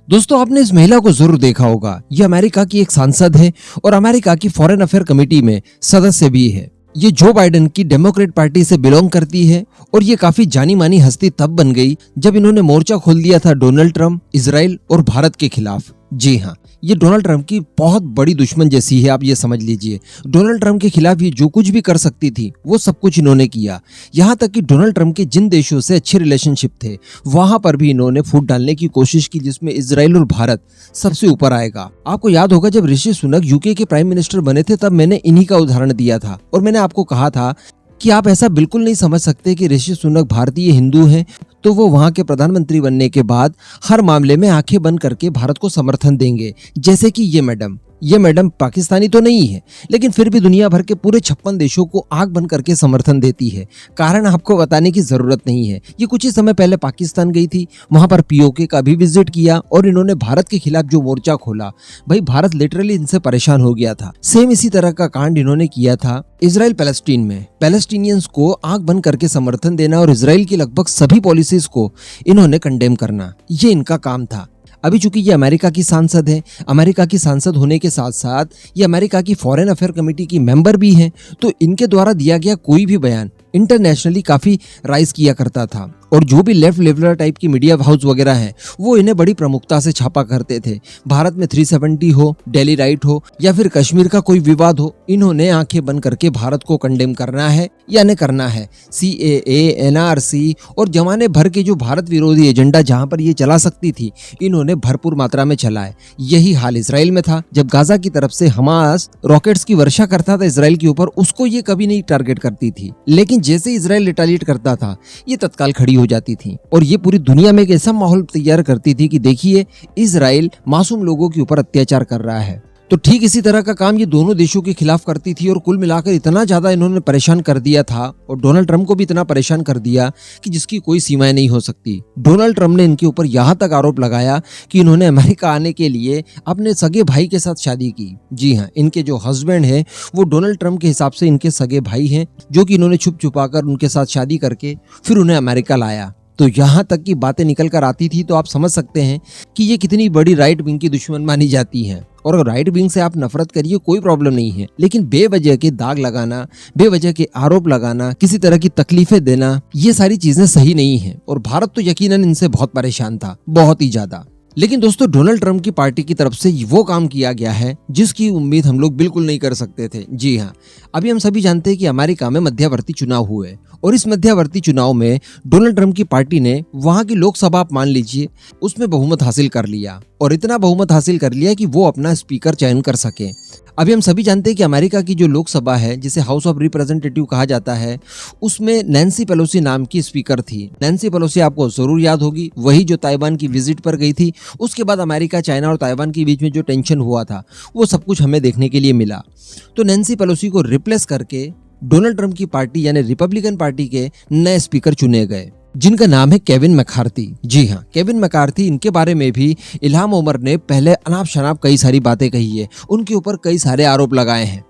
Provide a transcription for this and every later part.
दोस्तों, आपने इस महिला को जरूर देखा होगा। ये अमेरिका की एक सांसद है और अमेरिका की फॉरेन अफेयर कमेटी में सदस्य भी है। ये जो बाइडेन की डेमोक्रेट पार्टी से बिलोंग करती है और ये काफी जानी मानी हस्ती तब बन गई जब इन्होंने मोर्चा खोल दिया था डोनाल्ड ट्रंप, इजराइल और भारत के खिलाफ। जी हाँ, ये डोनाल्ड ट्रंप की बहुत बड़ी दुश्मन जैसी है, आप ये समझ लीजिए। डोनाल्ड ट्रंप के खिलाफ ये जो कुछ भी कर सकती थी वो सब कुछ इन्होंने किया। यहाँ तक कि डोनाल्ड ट्रंप के जिन देशों से अच्छे रिलेशनशिप थे वहां पर भी इन्होंने फूट डालने की कोशिश की, जिसमें इजराइल और भारत सबसे ऊपर आएगा। आपको याद होगा जब ऋषि सुनक यूके के प्राइम मिनिस्टर बने थे तब मैंने इन्हीं का उदाहरण दिया था और मैंने आपको कहा था कि आप ऐसा बिल्कुल नहीं समझ सकते कि ऋषि सुनक भारतीय हिंदू हैं तो वो वहां के प्रधानमंत्री बनने के बाद हर मामले में आंखें बंद करके भारत को समर्थन देंगे। जैसे कि ये मैडम पाकिस्तानी तो नहीं है लेकिन फिर भी दुनिया भर के पूरे 56 देशों को आंख बंद करके समर्थन देती है। कारण आपको बताने की जरूरत नहीं है। ये कुछ ही समय पहले पाकिस्तान गई थी, वहां पर पीओके का भी विजिट किया और इन्होंने भारत के खिलाफ जो मोर्चा खोला, भाई भारत लिटरली इनसे परेशान हो गया था। सेम इसी तरह का कांड इन्होंने किया था इजराइल पैलेस्टीन में। पैलेस्टीनियंस को आंख बंद करके समर्थन देना और इजराइल की लगभग सभी पॉलिसीज को इन्होंने कंडेम करना, ये इनका काम था। अभी चूंकि ये अमेरिका की सांसद है, अमेरिका की सांसद होने के साथ साथ ये अमेरिका की फॉरेन अफेयर कमेटी की मेंबर भी हैं, तो इनके द्वारा दिया गया कोई भी बयान इंटरनेशनली काफी राइज किया करता था और जो भी लेफ्ट लेवलर टाइप की मीडिया हाउस वगैरह हैं वो इन्हें बड़ी प्रमुखता से छापा करते थे। भारत में 370 हो, डेली राइट हो या फिर कश्मीर का कोई विवाद हो, इन्होंने आंखें बंद करके भारत को कंडेम करना है या नहीं करना है। CAA, NRC और जमाने भर के जो भारत विरोधी एजेंडा जहां पर ये चला सकती थी इन्होंने भरपूर मात्रा में चलाए। यही हाल इसराइल में था। जब गाजा की तरफ से हमास रॉकेट्स की वर्षा करता था इसराइल के ऊपर, उसको ये कभी नहीं टारगेट करती थी, लेकिन जैसे इसराइल रिटेलिएट करता था ये तत्काल खड़ी हो जाती थी और ये पूरी दुनिया में एक ऐसा माहौल तैयार करती थी कि देखिए इसराइल मासूम लोगों के ऊपर अत्याचार कर रहा है। तो ठीक इसी तरह का काम ये दोनों देशों के खिलाफ करती थी और कुल मिलाकर इतना ज्यादा इन्होंने परेशान कर दिया था और डोनाल्ड ट्रंप को भी इतना परेशान कर दिया कि जिसकी कोई सीमाएं नहीं हो सकती। डोनाल्ड ट्रंप ने इनके ऊपर यहाँ तक आरोप लगाया कि इन्होंने अमेरिका आने के लिए अपने सगे भाई के साथ शादी की। जी हाँ, इनके जो हस्बैंड है वो डोनाल्ड ट्रंप के हिसाब से इनके सगे भाई हैं, जो कि इन्होंने छुप छुपा कर उनके साथ शादी करके फिर उन्हें अमेरिका लाया। तो यहाँ तक की बातें निकल कर आती थी, तो आप समझ सकते हैं कि ये कितनी बड़ी राइट विंग की दुश्मन मानी जाती है। और राइट विंग से आप नफरत करिए, कोई प्रॉब्लम नहीं है, लेकिन बेवजह के दाग लगाना, बेवजह के आरोप लगाना, किसी तरह की तकलीफें देना, ये सारी चीजें सही नहीं है। और भारत तो यकीनन इनसे बहुत परेशान था, बहुत ही ज्यादा। लेकिन दोस्तों, डोनाल्ड ट्रंप की पार्टी की तरफ से वो काम किया गया है जिसकी उम्मीद हम लोग बिल्कुल नहीं कर सकते थे। जी हाँ, अभी हम सभी जानते हैं कि अमेरिका में मध्यवर्ती चुनाव हुए और इस मध्यवर्ती चुनाव में डोनाल्ड ट्रंप की पार्टी ने वहां की लोकसभा, आप मान लीजिए, उसमें बहुमत हासिल कर लिया और इतना बहुमत हासिल कर लिया कि वो अपना स्पीकर चयन कर सके। अभी हम सभी जानते हैं कि अमेरिका की जो लोकसभा है, जिसे हाउस ऑफ रिप्रेजेंटेटिव कहा जाता है, उसमें नैन्सी पेलोसी नाम की स्पीकर थी। नैन्सी पेलोसी आपको जरूर याद होगी, वही जो ताइवान की विजिट पर गई थी। उसके बाद अमेरिका, चाइना और ताइवान के बीच में जो टेंशन हुआ था वो सब कुछ हमें देखने के लिए मिला। तो नैन्सी पेलोसी को रिप्लेस करके डोनाल्ड ट्रंप की पार्टी यानी रिपब्लिकन पार्टी के नए स्पीकर चुने गए, जिनका नाम है केविन मैकार्थी। जी हाँ, केविन मैकार्थी, इनके बारे में भी इल्हाम ओमर ने पहले अनाप शनाप कई सारी बातें कही है, उनके ऊपर कई सारे आरोप लगाए हैं।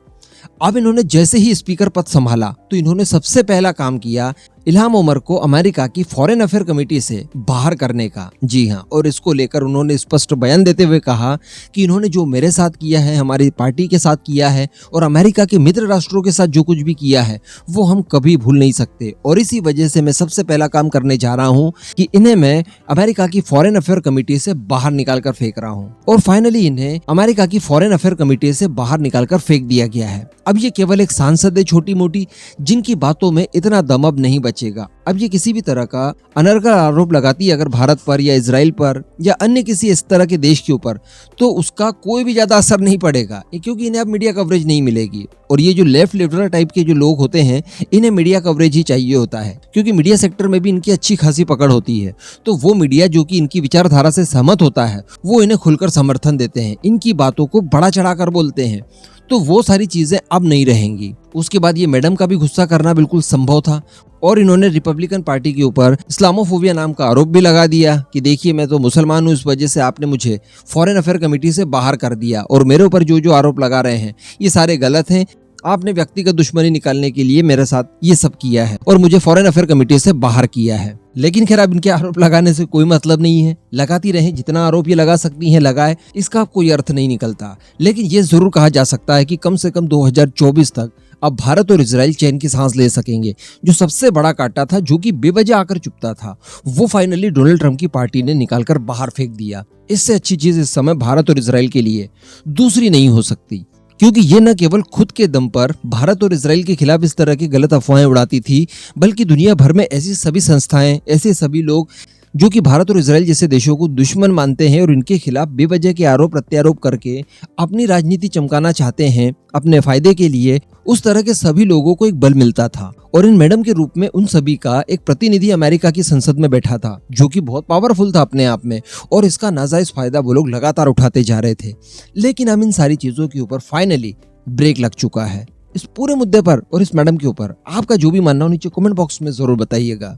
अब इन्होंने जैसे ही स्पीकर पद संभाला तो इन्होंने सबसे पहला काम किया इल्हाम ओमर को अमेरिका की फॉरेन अफेयर कमेटी से बाहर करने का। जी हाँ, और इसको लेकर उन्होंने स्पष्ट बयान देते हुए कहा कि इन्होंने जो मेरे साथ किया है, हमारी पार्टी के साथ किया है और अमेरिका के मित्र राष्ट्रों के साथ जो कुछ भी किया है वो हम कभी भूल नहीं सकते। और इसी वजह से मैं सबसे पहला काम करने जा रहा हूँ कि इन्हें मैं अमेरिका की फॉरेन अफेयर कमेटी से बाहर निकाल कर फेंक रहा हूँ। और फाइनली इन्हें अमेरिका की फॉरेन अफेयर कमेटी से बाहर निकाल कर फेंक दिया गया है। अब ये केवल एक सांसद है, छोटी मोटी, जिनकी बातों में इतना दम अब नहीं बचेगा। अब ये किसी भी तरह का अनर्गल आरोप लगाती है अगर भारत पर या इजराइल पर या अन्य किसी इस तरह के देश के ऊपर, तो उसका कोई भी ज्यादा असर नहीं पड़ेगा, क्योंकि इन्हें अब मीडिया कवरेज नहीं मिलेगी। और ये जो लेफ्ट लिबरल टाइप के जो लोग होते हैं, इन्हें मीडिया कवरेज ही चाहिए होता है, क्योंकि मीडिया सेक्टर में भी इनकी अच्छी खासी पकड़ होती है। तो वो मीडिया जो कि इनकी विचारधारा से सहमत होता है वो इन्हें खुलकर समर्थन देते हैं, इनकी बातों को बढ़ा चढ़ाकर बोलते हैं। तो वो सारी चीजें अब नहीं रहेंगी। उसके बाद ये मैडम का भी गुस्सा करना बिल्कुल संभव था और इन्होंने रिपब्लिकन पार्टी के ऊपर इस्लामोफोबिया नाम का आरोप भी लगा दिया कि देखिए, मैं तो मुसलमान हूँ, इस वजह से आपने मुझे फॉरेन अफेयर कमेटी से बाहर कर दिया और मेरे ऊपर जो जो आरोप लगा रहे हैं ये सारे गलत हैं। आपने व्यक्तिगत दुश्मनी निकालने के लिए मेरे साथ ये सब किया है और मुझे फॉरेन अफेयर कमेटी से बाहर किया है। लेकिन खैर अब इनके आरोप लगाने से कोई मतलब नहीं है, लगाती रहे, जितना आरोप ये लगा सकती हैं लगाए, इसका कोई अर्थ नहीं निकलता। लेकिन ये जरूर कहा जा सकता है कि कम से कम 2024 तक अब भारत और इजराइल चैन की सांस ले सकेंगे। जो सबसे बड़ा कांटा था, जो कि बेवजह आकर चुभता था, वो फाइनली डोनाल्ड ट्रंप की पार्टी ने निकालकर बाहर फेंक दिया। इससे अच्छी चीज इस समय भारत और इजराइल के लिए दूसरी नहीं हो सकती, क्योंकि ये न केवल खुद के दम पर भारत और इजराइल के खिलाफ इस तरह की गलत अफवाहें उड़ाती थी, बल्कि दुनिया भर में ऐसी सभी संस्थाएं, ऐसे सभी लोग जो कि भारत और इजराइल जैसे देशों को दुश्मन मानते हैं और इनके खिलाफ बेवजह के आरोप प्रत्यारोप करके अपनी राजनीति चमकाना चाहते हैं अपने फायदे के लिए, उस तरह के सभी लोगों को एक बल मिलता था। और इन मैडम के रूप में उन सभी का एक प्रतिनिधि अमेरिका की संसद में बैठा था, जो कि बहुत पावरफुल था अपने आप में, और इसका नाजायज फायदा वो लोग लगातार उठाते जा रहे थे। लेकिन हम इन सारी चीजों के ऊपर फाइनली ब्रेक लग चुका है। इस पूरे मुद्दे पर और इस मैडम के ऊपर आपका जो भी मानना हो नीचे कमेंट बॉक्स में जरूर बताइएगा।